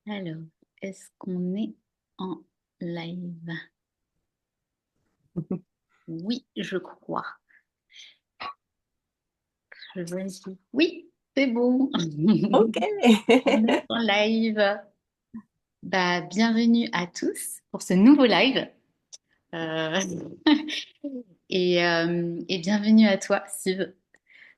Alors, est-ce qu'on est en live? Oui, je crois. Je vérifie. Oui, c'est bon. Ok. On est en live. Bah, bienvenue à tous pour ce nouveau live. Euh, et bienvenue à toi, Steve.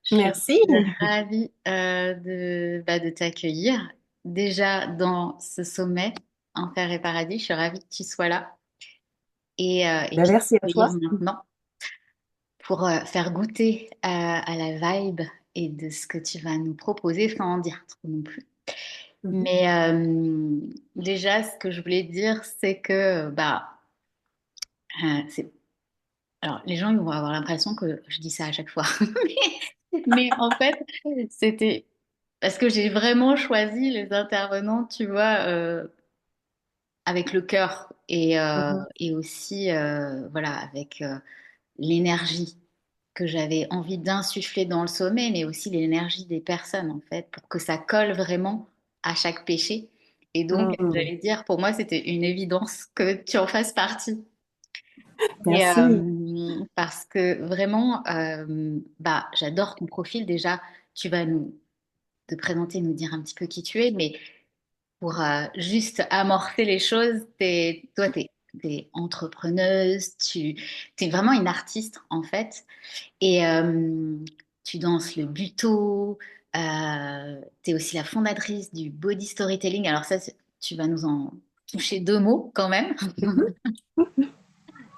Je suis Merci. ravie de t'accueillir. Déjà dans ce sommet Enfer et Paradis, je suis ravie que tu sois là. Et Ben, puis merci à t'accueillir toi. maintenant pour faire goûter à la vibe et de ce que tu vas nous proposer sans en dire trop non plus. Mhm. Mais déjà, ce que je voulais dire, c'est que c'est... Alors, les gens ils vont avoir l'impression que je dis ça à chaque fois. Mais en fait, c'était parce que j'ai vraiment choisi les intervenants, tu vois, avec le cœur Mhm. et aussi, voilà, avec l'énergie que j'avais envie d'insuffler dans le sommet, mais aussi l'énergie des personnes, en fait, pour que ça colle vraiment à chaque péché. Et donc, Mhm. j'allais dire, pour moi, c'était une évidence que tu en fasses partie. Et, Merci. parce que vraiment, j'adore ton profil. Déjà, tu vas nous te présenter, nous dire un petit peu qui tu es, mais pour juste amorcer les choses, toi, t'es entrepreneuse, tu es vraiment une artiste, en fait. Et tu danses le buto, tu es aussi la fondatrice du body storytelling. Alors ça, tu vas nous en toucher deux mots quand même. Mhm.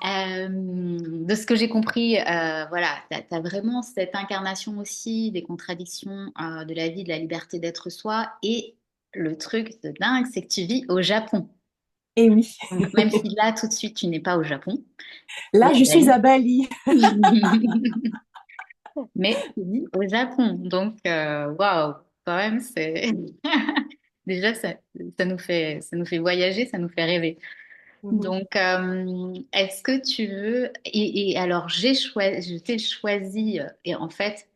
De ce que j'ai compris, voilà, tu as, vraiment cette incarnation aussi des contradictions de la vie, de la liberté d'être soi. Et le truc de dingue, c'est que tu vis au Japon. Et oui. Donc, même si là, tout de suite, tu n'es pas au Japon, tu es Là, à je suis Bali. à Bali. Mais tu vis au Japon. Donc, waouh, quand même, c'est déjà ça nous fait voyager, ça nous fait rêver. Mhm. Donc, est-ce que tu veux et alors je t'ai choisi et en fait,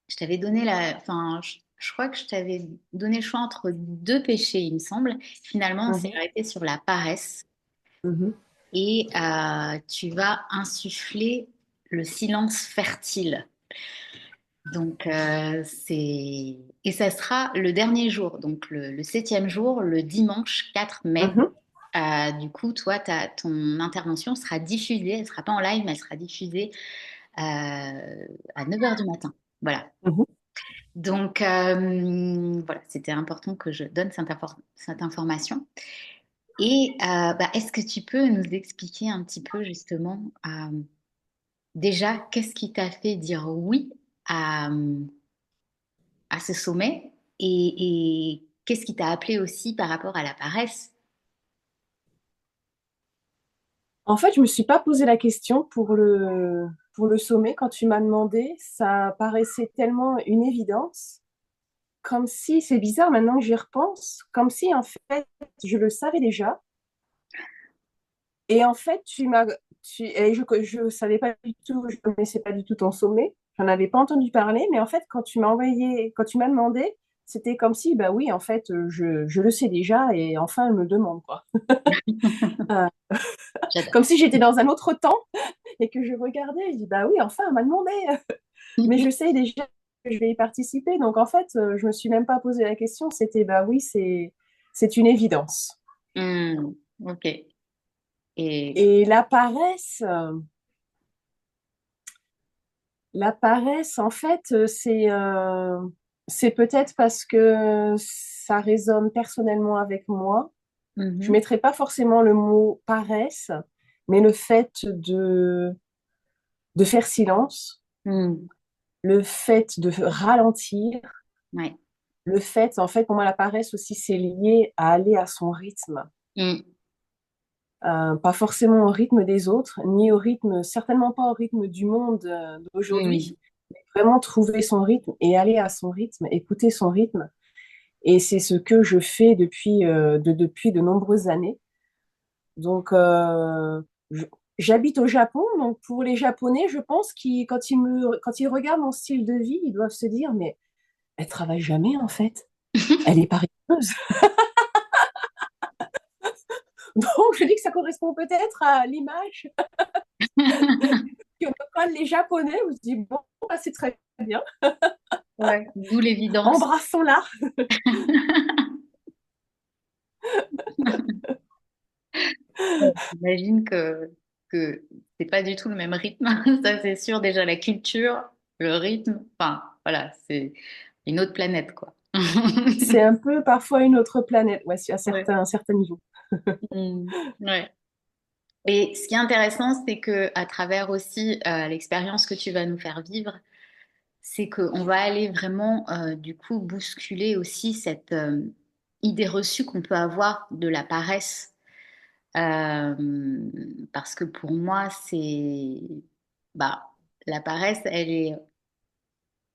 je t'avais donné enfin, je crois que je t'avais donné le choix entre deux péchés, il me semble. Finalement, on s'est Mhm. arrêté sur la paresse Mhm. et tu vas insuffler le silence fertile. Donc, et ça sera le dernier jour, donc le septième jour, le dimanche 4 mai. Mhm. Du coup, toi, ton intervention sera diffusée, elle sera pas en live, mais elle sera diffusée à 9 heures du matin. Voilà. Mhm. Donc, voilà, c'était important que je donne cette information. Et est-ce que tu peux nous expliquer un petit peu justement déjà qu'est-ce qui t'a fait dire oui à, à ce sommet et qu'est-ce qui t'a appelé aussi par rapport à la paresse? En fait, je me suis pas posé la question pour le sommet. Quand tu m'as demandé, ça paraissait tellement une évidence, comme si, c'est bizarre maintenant que j'y repense, comme si en fait, je le savais déjà. Et en fait, je savais pas du tout, je connaissais pas du tout ton sommet. J'en avais pas entendu parler, mais en fait, quand tu m'as demandé, c'était comme si, bah oui, en fait, je le sais déjà et enfin, elle me demande, quoi. Euh, J'adore. Comme si j'étais dans un autre temps et que je regardais, je dis, bah oui, enfin, elle m'a demandé. Mais je sais déjà que je vais y participer. Donc, en fait, je me suis même pas posé la question. C'était, bah oui, c'est une évidence. Hmm, ok. Et Et la paresse, en fait, c'est peut-être parce que ça résonne personnellement avec moi. Je ne mhm, mettrai pas forcément le mot paresse, mais le fait de faire silence, hmm, le fait de ralentir, ouais. le fait, en fait, pour moi, la paresse aussi, c'est lié à aller à son rythme. Hmm, Pas forcément au rythme des autres, ni au rythme, certainement pas au rythme du monde hmm, d'aujourd'hui. Vraiment trouver son rythme et aller à son rythme, écouter son rythme. Et c'est ce que je fais depuis de nombreuses années. Donc, je- j'habite au Japon, donc pour les Japonais, je pense quand ils regardent mon style de vie, ils doivent se dire, mais elle travaille jamais en fait. Elle est paresseuse. Donc, je dis que ça correspond peut-être à l'image que me collent les Japonais. Je me dis, bon, bah, c'est très bien. Ouais, d'où l'évidence. Embrassons-la. Ouais, j'imagine que c'est pas du tout le même rythme, ça c'est sûr. Déjà la culture, le rythme, enfin voilà, c'est une autre planète quoi. C'est un peu parfois une autre planète, ouais, à Ouais. un certain niveau. Mm. Ouais. Et ce qui est intéressant, c'est que à travers aussi l'expérience que tu vas nous faire vivre, c'est qu'on va aller vraiment du coup bousculer aussi cette idée reçue qu'on peut avoir de la paresse. Euh, Parce que pour moi, c'est bah, la paresse, elle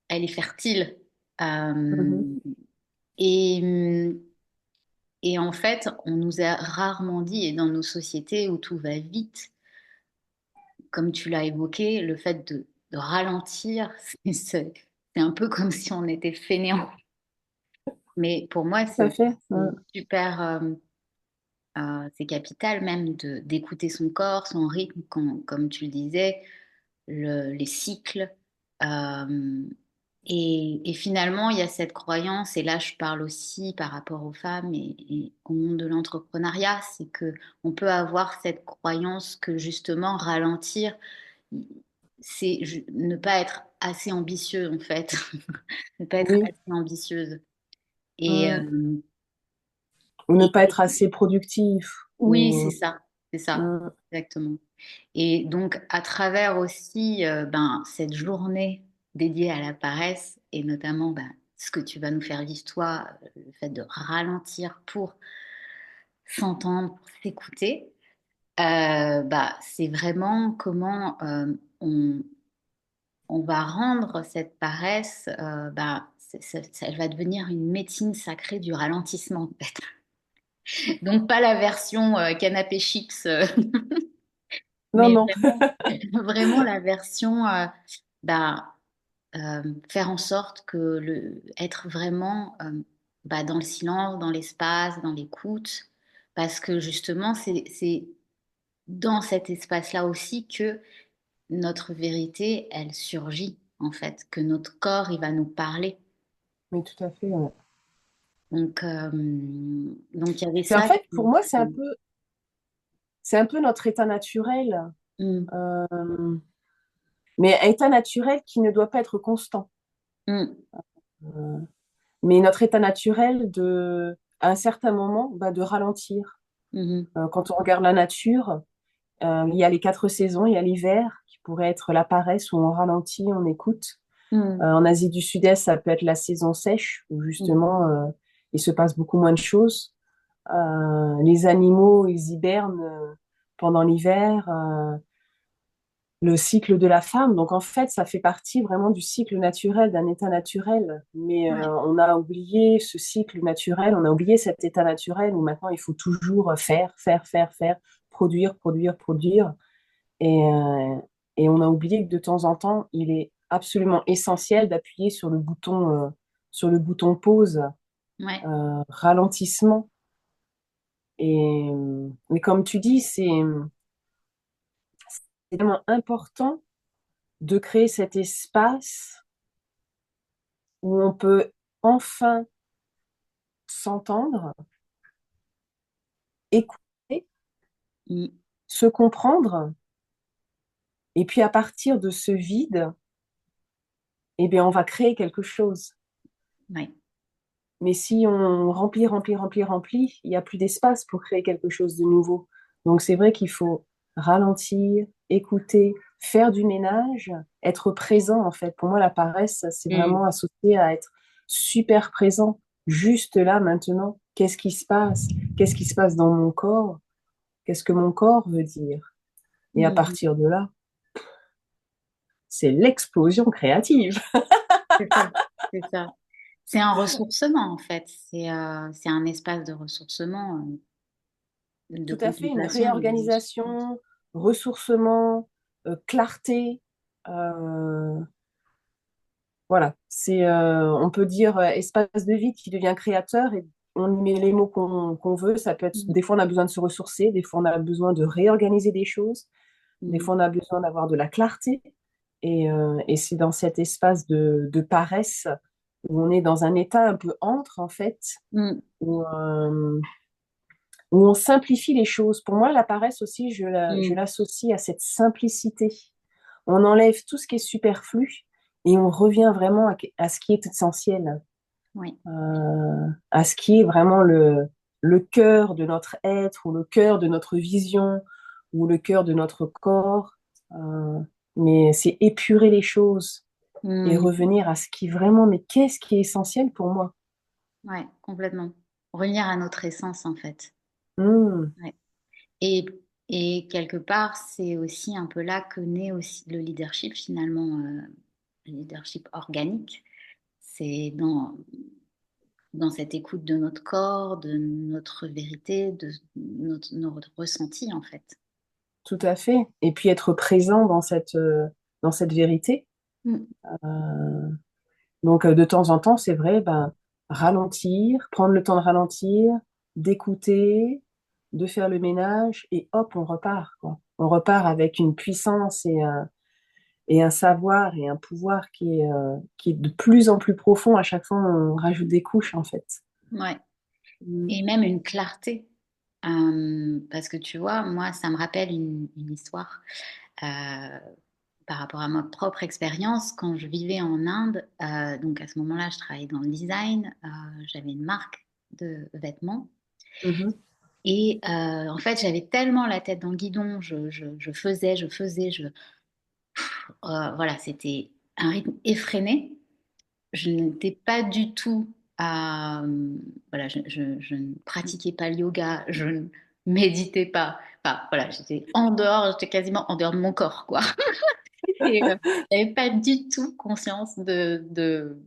est fertile. Mhm. Euh, et, et en fait, on nous a rarement dit, et dans nos sociétés où tout va vite, comme tu l'as évoqué, le fait de ralentir, c'est un peu comme si on était fainéant. Mais pour moi, Tout à fait. c'est super, c'est capital même d'écouter son corps, son rythme, comme tu le disais, les cycles. Euh, et finalement, il y a cette croyance, et là je parle aussi par rapport aux femmes et au monde de l'entrepreneuriat, c'est que on peut avoir cette croyance que justement ralentir, c'est ne pas être assez ambitieux en fait, ne pas être Oui. assez ambitieuse. Et, Mm. Ou ne et pas être assez productif. oui, Ou... c'est ça, Mm. exactement. Et donc, à travers aussi ben, cette journée dédiée à la paresse, et notamment ben, ce que tu vas nous faire vivre toi, le fait de ralentir pour s'entendre, pour s'écouter, bah, c'est vraiment comment on va rendre cette paresse, bah, elle va devenir une médecine sacrée du ralentissement, en fait. Donc, pas la version canapé chips, Non, mais non. vraiment, vraiment la version bah, faire en sorte que être vraiment bah, dans le silence, dans l'espace, dans l'écoute, parce que justement, c'est dans cet espace-là aussi que notre vérité, elle surgit, en fait, que notre corps, il va nous parler. Mais tout à fait. Ouais. Donc il y avait Puis en ça. fait, pour moi, c'est un peu notre état naturel, Mm, euh, mais un état naturel qui ne doit pas être constant. mm, Euh, mais notre état naturel à un certain moment, bah, de ralentir. mhm, Quand on regarde la nature, il y a les quatre saisons, il y a l'hiver qui pourrait être la paresse où on ralentit, on écoute. mm, En Asie du Sud-Est, ça peut être la saison sèche où mm. justement il se passe beaucoup moins de choses. Les animaux, ils hibernent pendant l'hiver. Le cycle de la femme. Donc en fait, ça fait partie vraiment du cycle naturel, d'un état naturel. Mais Ouais, on a oublié ce cycle naturel, on a oublié cet état naturel où maintenant il faut toujours faire, produire, produire, produire. Et, euh, et on a oublié que de temps en temps, il est absolument essentiel d'appuyer sur le bouton pause, ouais, ralentissement. Mais comme tu dis, c'est tellement important de créer cet espace où on peut enfin s'entendre, écouter, mm, se comprendre, et puis à partir de ce vide, eh bien, on va créer quelque chose. ouais. Mais si on remplit, il n'y a plus d'espace pour créer quelque chose de nouveau. Donc c'est vrai qu'il faut ralentir, écouter, faire du ménage, être présent en fait. Pour moi, la paresse, c'est Mm, vraiment associé à être super présent, juste là maintenant. Qu'est-ce qui se passe? Qu'est-ce qui se passe dans mon corps? Qu'est-ce que mon corps veut dire? Et à mm. partir de là, c'est l'explosion créative. C'est ça, c'est ça. C'est un ressourcement en fait. C'est un espace de ressourcement, de Tout à fait, une contemplation. réorganisation, ressourcement, clarté. euh, voilà, on peut dire espace de vie qui devient créateur on y met les mots qu'on veut. Ça peut être, Mm. des fois, on a besoin de se ressourcer, des fois, on a besoin de réorganiser des choses, des Mm. fois, on a besoin d'avoir de la clarté. Et c'est dans cet espace de paresse où on est dans un état un peu entre, en fait, Mm. où on simplifie les choses. Pour moi, la paresse aussi, je Mm. l'associe à cette simplicité. On enlève tout ce qui est superflu et on revient vraiment à ce qui est essentiel, Oui. à ce qui est vraiment le cœur de notre être ou le cœur de notre vision ou le cœur de notre corps. Euh, mais c'est épurer les choses et Mm. revenir à ce qui vraiment, mais qu'est-ce qui est essentiel pour moi? Ouais, complètement. Revenir à notre essence, en fait. Hmm, Ouais. Et, et quelque part, c'est aussi un peu là que naît aussi le leadership, finalement, le leadership organique. C'est dans cette écoute de notre corps, de notre vérité, de notre ressenti, en fait. tout à fait. Et puis être présent dans cette vérité. Mm. Euh, donc, de temps en temps, c'est vrai, ben, ralentir, prendre le temps de ralentir, d'écouter, de faire le ménage, et hop, on repart, quoi. On repart avec une puissance et un savoir et un pouvoir qui est de plus en plus profond. À chaque fois, on rajoute des couches, en fait. Ouais. Mm. Et même une clarté. Parce que tu vois, moi, ça me rappelle une histoire euh, par rapport à ma propre expérience. Quand je vivais en Inde, donc à ce moment-là, je travaillais dans le design, j'avais une marque de vêtements. Mhm. Et en fait, j'avais tellement la tête dans le guidon, voilà, c'était un rythme effréné. Je n'étais pas du tout voilà, je ne pratiquais pas le yoga, je ne méditais pas. Enfin, voilà, j'étais en dehors, j'étais quasiment en dehors de mon corps, quoi. Et je n'avais pas du tout conscience de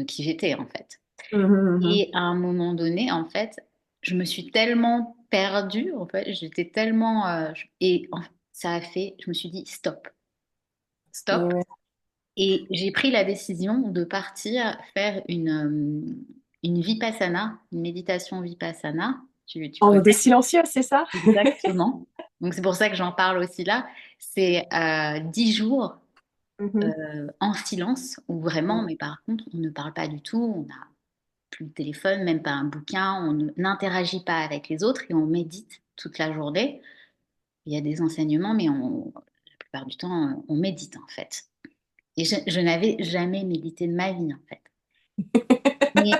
qui j'étais, en fait. Mhm, mhm. Et à un moment donné, en fait, je me suis tellement perdue, en fait, j'étais tellement... ça a fait, je me suis dit, stop, Et stop. ouais. Et j'ai pris la décision de partir faire une vipassana, une méditation vipassana. Tu En connais mode silencieux, c'est ça? exactement. Donc c'est pour ça que j'en parle aussi là. C'est 10 jours Mhm. en silence, où vraiment, mais par contre, on ne parle pas du tout, on n'a plus de téléphone, même pas un bouquin, n'interagit pas avec les autres et on médite toute la journée. Il y a des enseignements, mais la plupart du temps, on médite en fait. Et je n'avais jamais médité de ma vie, en fait. Mais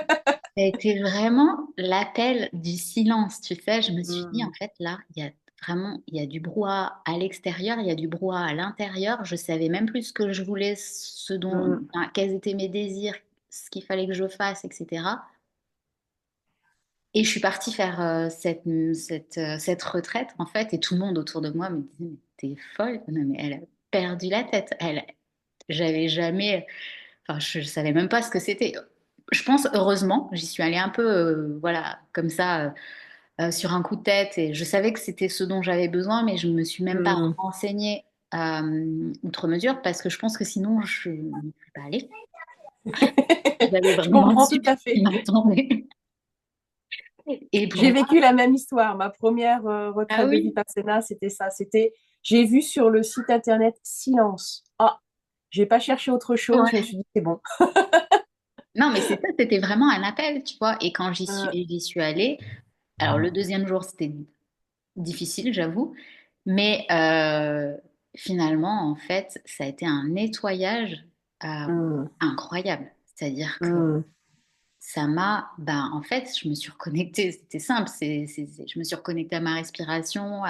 ça a été vraiment l'appel du silence, tu sais. Je me suis dit, en Mhm. fait, là, il y a vraiment, il y a du brouhaha à l'extérieur, il y a du brouhaha à l'intérieur. Je savais même plus ce que je voulais, Mhm. enfin, quels étaient mes désirs, ce qu'il fallait que je fasse, etc. Et je suis partie faire cette retraite, en fait, et tout le monde autour de moi me disait, mais t'es folle, non, mais elle a perdu la tête. J'avais jamais, enfin, je savais même pas ce que c'était. Je pense, heureusement, j'y suis allée un peu, voilà, comme ça, sur un coup de tête, et je savais que c'était ce dont j'avais besoin, mais je me suis même pas Mhm. renseignée outre mesure, parce que je pense que sinon, je n'y serais pas allée. J'avais Je vraiment comprends su tout ce à qui fait. m'attendait. Et pour J'ai moi, vécu la même histoire. Ma première ah retraite de oui. Vipassana, c'était ça. J'ai vu sur le site internet silence. Ah, j'ai pas cherché autre chose. Je me suis dit, c'est bon. Non, mais c'est ça, c'était vraiment un appel, tu vois. Et quand Euh, j'y suis allée, alors le deuxième jour, c'était difficile, j'avoue, mais finalement, en fait, ça a été un nettoyage euh, hmm, incroyable. C'est-à-dire que hmm, ben, en fait, je me suis reconnectée, c'était simple, je me suis reconnectée à ma respiration,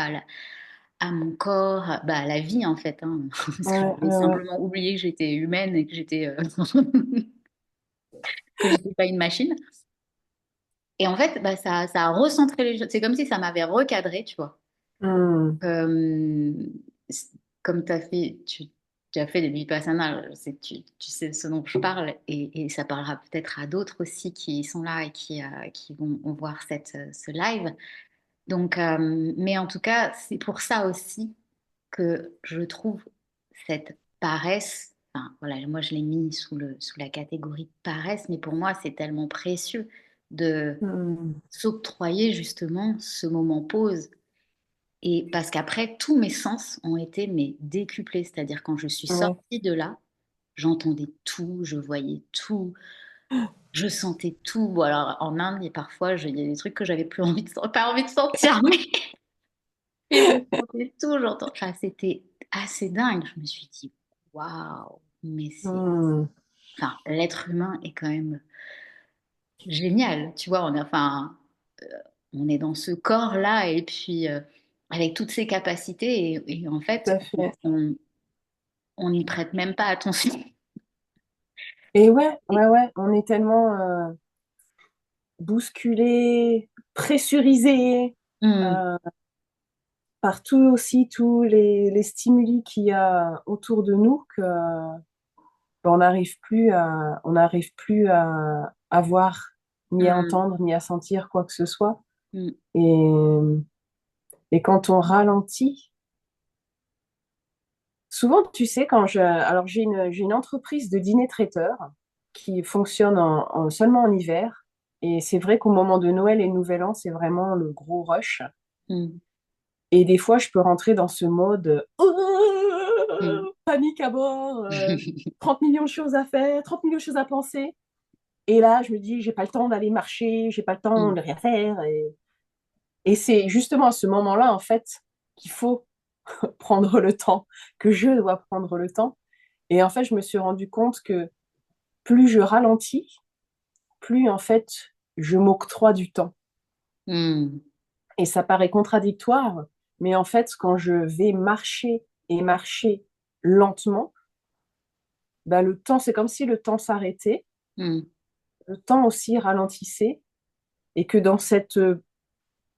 à mon corps, bah, à la vie, en fait, hein, parce que ouais, j'avais ouais, ouais. simplement oublié que j'étais humaine et que que j'étais pas une machine. Et en fait, bah, ça a recentré les choses. C'est comme si ça m'avait recadré, tu vois. Hmm, Euh, c- Comme tu as fait des Vipassana, tu sais ce dont je parle et ça parlera peut-être à d'autres aussi qui sont là et qui vont voir ce live. Donc, mais en tout cas, c'est pour ça aussi que je trouve cette paresse, enfin, voilà, moi je l'ai mis sous la catégorie paresse, mais pour moi c'est tellement précieux de Mm. s'octroyer justement ce moment pause. Et parce qu'après, tous mes sens ont été mais décuplés. C'est-à-dire quand je suis Ouais. sortie de là, j'entendais tout, je voyais tout, je sentais tout. Bon, alors en Inde, et parfois, il y a des trucs que j'avais plus envie de, pas envie de sentir, mais je sentais tout, j'entends. Enfin, c'était assez dingue. Je me suis dit, waouh, mais c'est, Mm. enfin, l'être humain est quand même génial. Tu vois, on est dans ce corps-là et puis avec toutes ces capacités et en Tout fait, à fait. on n'y prête même pas attention. Et ouais, Et- ouais, ouais, on est tellement bousculé, pressurisé Hmm, euh, par tout aussi tous les stimuli qu'il y a autour de nous que on n'arrive plus à voir, ni à hmm, entendre, ni à sentir quoi que ce soit. hmm, Et, et quand on ralentit, souvent, tu sais, alors j'ai une entreprise de dîner traiteur qui fonctionne seulement en hiver. Et c'est vrai qu'au moment de Noël et Nouvel An, c'est vraiment le gros rush. hmm, Et des fois, je peux rentrer dans ce mode hmm. panique à bord, 30 millions de choses à faire, 30 millions de choses à penser. Et là, je me dis, j'ai pas le temps d'aller marcher, j'ai pas le temps Hmm. de rien faire. Et c'est justement à ce moment-là, en fait, qu'il faut prendre le temps, que je dois prendre le temps. Et en fait, je me suis rendu compte que plus je ralentis, plus en fait, je m'octroie du temps. Hmm. Et ça paraît contradictoire, mais en fait, quand je vais marcher et marcher lentement, bah, le temps, c'est comme si le temps s'arrêtait, Hmm. le temps aussi ralentissait, et que dans cette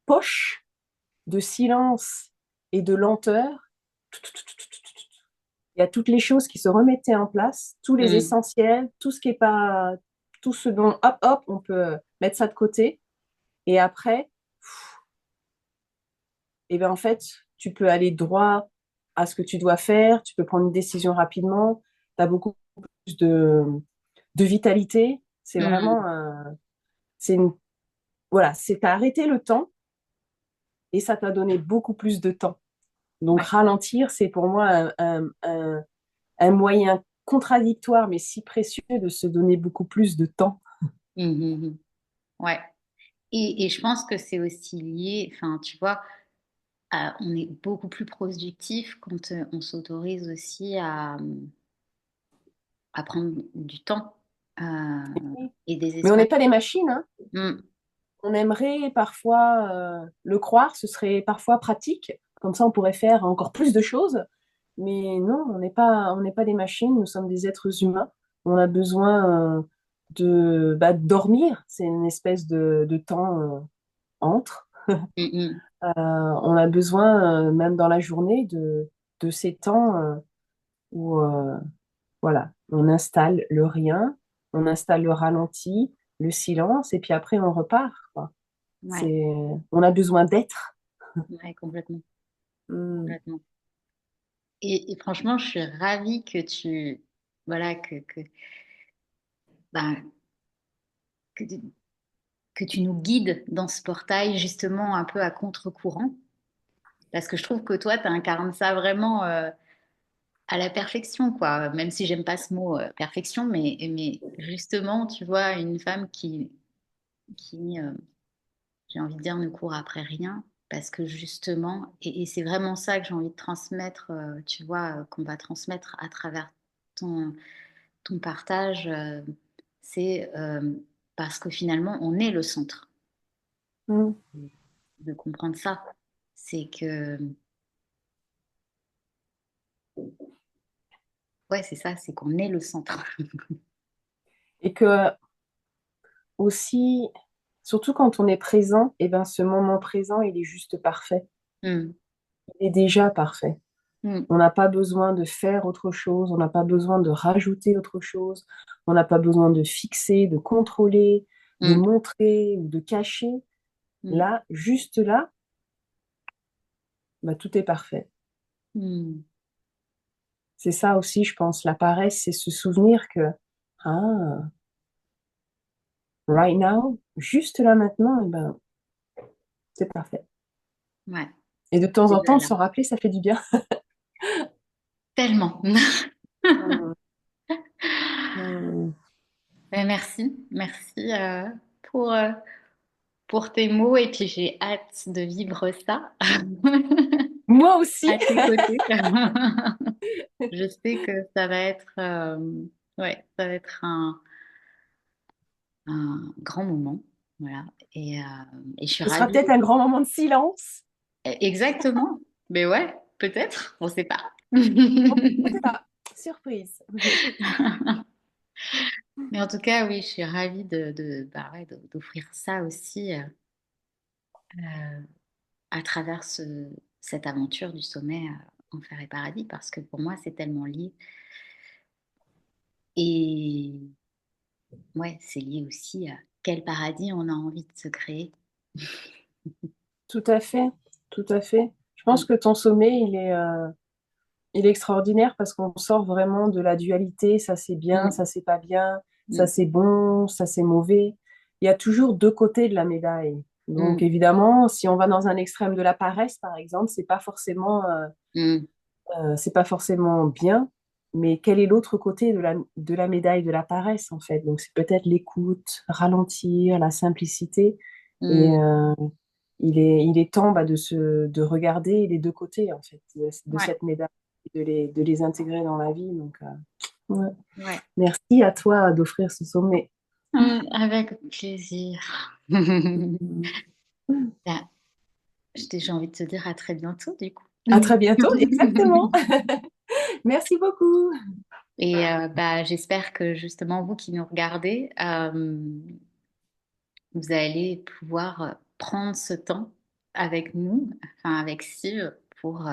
poche de silence et de lenteur, il y a toutes les choses qui se remettaient en place, tous les Hmm. essentiels, tout ce qui est pas, tout ce dont, hop, hop, on peut mettre ça de côté. Et après, et ben en fait, tu peux aller droit à ce que tu dois faire, tu peux prendre une décision rapidement, tu as beaucoup plus de vitalité. C'est Hmm. vraiment, c'est une, voilà, c'est t'as arrêté le temps et ça t'a donné beaucoup plus de temps. Donc Ouais. ralentir, c'est pour moi un moyen contradictoire mais si précieux de se donner beaucoup plus de temps. Hmm, hmm, hmm. Ouais. Et je pense que c'est aussi lié, enfin, tu vois, on est beaucoup plus productif quand on s'autorise aussi à prendre du temps et des Mais on n'est espaces. pas des machines, hein. Hmm, On aimerait parfois le croire, ce serait parfois pratique, comme ça on pourrait faire encore plus de choses, mais non, on n'est pas des machines, nous sommes des êtres humains, on a besoin de dormir, c'est une espèce de temps entre. hmm, hmm. On a besoin, même dans la journée, de ces temps où voilà, on installe le rien, on installe le ralenti, le silence, et puis après on repart, quoi. Ouais, C'est, on a besoin d'être. ouais, complètement, Mm. complètement. Et franchement, je suis ravie que voilà, ben, que, que tu nous guides dans ce portail justement un peu à contre-courant, parce que je trouve que toi, tu incarnes ça vraiment à la perfection, quoi. Même si j'aime pas ce mot perfection, mais justement, tu vois, une femme qui j'ai envie de dire, ne court après rien. Parce que justement, et c'est vraiment ça que j'ai envie de transmettre, tu vois, qu'on va transmettre à travers ton, ton partage, c'est parce que finalement, on est le centre Mm. de comprendre ça. C'est que, ouais, c'est ça, c'est qu'on est le centre. Et que aussi, surtout quand on est présent, et ben ce moment présent, il est juste parfait. Hmm, Il est déjà parfait. hmm, On n'a pas besoin de faire autre chose, on n'a pas besoin de rajouter autre chose, on n'a pas besoin de fixer, de contrôler, de hmm, montrer ou de cacher. hmm, Là, juste là, bah, tout est parfait. hmm. C'est ça aussi, je pense, la paresse, c'est se souvenir que, ah, right now, juste là maintenant, eh ben, c'est parfait. Ouais, Et de temps en déjà temps, de là. s'en rappeler, ça fait du bien. Tellement. Mm, mm. Ben, merci pour, euh, pour tes mots et puis j'ai hâte de vivre ça Moi aussi. à tes côtés. Je sais que ça va être, ouais, ça va être un grand moment, voilà. Et je suis Ce sera ravie. peut-être un grand moment de silence. Exactement. Mais ouais, peut-être, on ne sait pas. On ne sait pas. Surprise. Mais en tout cas, oui, je suis ravie bah ouais, d'offrir ça aussi à travers cette aventure du sommet Enfer et Paradis, parce que pour moi, c'est tellement lié. Et ouais, c'est lié aussi à quel paradis on a envie de se créer. Tout à fait. Tout à fait. Je pense Mm, que ton sommet, il est extraordinaire parce qu'on sort vraiment de la dualité. Ça, c'est bien, mm, ça, c'est pas bien. Ça, mm, c'est bon, ça, c'est mauvais. Il y a toujours deux côtés de la médaille. Donc, mm, évidemment, si on va dans un extrême de la paresse, par exemple, mm. c'est pas forcément bien, mais quel est l'autre côté de la médaille de la paresse, en fait? Donc, c'est peut-être l'écoute, ralentir, la simplicité. Et Mm. il est temps bah, de regarder les deux côtés, en fait, de Ouais, cette médaille, et de les intégrer dans la vie. Donc, ouais. ouais. Merci à toi d'offrir ce sommet. Avec plaisir. Bah, j'ai envie de te dire à très bientôt, du coup. À très bientôt, exactement. Merci beaucoup. Et bah, j'espère que justement, vous qui nous regardez, vous allez pouvoir prendre ce temps avec nous, enfin avec Steve, pour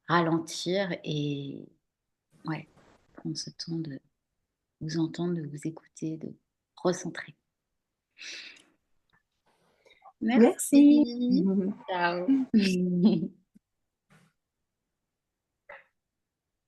ralentir et ouais, prendre ce temps de vous entendre, de vous écouter, de recentrer. Merci. Merci. Ciao.